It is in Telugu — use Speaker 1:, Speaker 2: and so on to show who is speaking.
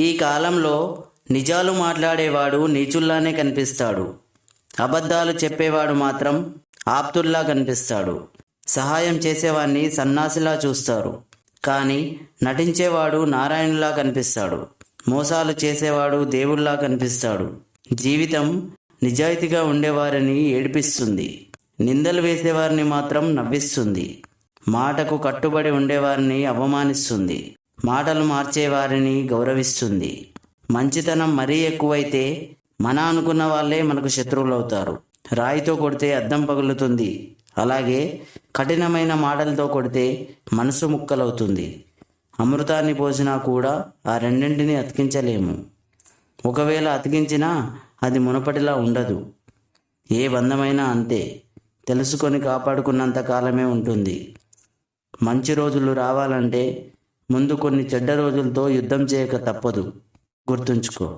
Speaker 1: ఈ కాలంలో నిజాలు మాట్లాడేవాడు నీచుల్లానే కనిపిస్తాడు. అబద్ధాలు చెప్పేవాడు మాత్రం ఆప్తుల్లా కనిపిస్తాడు. సహాయం చేసేవాడిని సన్నాసిలా చూస్తారు, కానీ నటించేవాడు నారాయణులా కనిపిస్తాడు. మోసాలు చేసేవాడు దేవుళ్లా కనిపిస్తాడు. జీవితం నిజాయితీగా ఉండేవారిని ఏడిపిస్తుంది, నిందలు వేసేవారిని మాత్రం నవ్విస్తుంది. మాటకు కట్టుబడి ఉండేవారిని అవమానిస్తుంది, మాటలు మార్చేవారిని గౌరవిస్తుంది. మంచితనం మరీ ఎక్కువైతే మన అనుకున్న వాళ్ళే మనకు శత్రువులవుతారు. రాయితో కొడితే అద్దం పగులుతుంది, అలాగే కఠినమైన మాటలతో కొడితే మనసు ముక్కలవుతుంది. అమృతాన్ని పోసినా కూడా ఆ రెండింటిని అతికించలేము. ఒకవేళ అతికించినా అది మునపటిలా ఉండదు. ఏ బంధమైనా అంతే, తెలుసుకొని కాపాడుకున్నంత కాలమే ఉంటుంది. మంచి రోజులు రావాలంటే ముందు కొన్ని చెడ్డ రోజులతో యుద్ధం చేయక తప్పదు. గుర్తుంచుకో.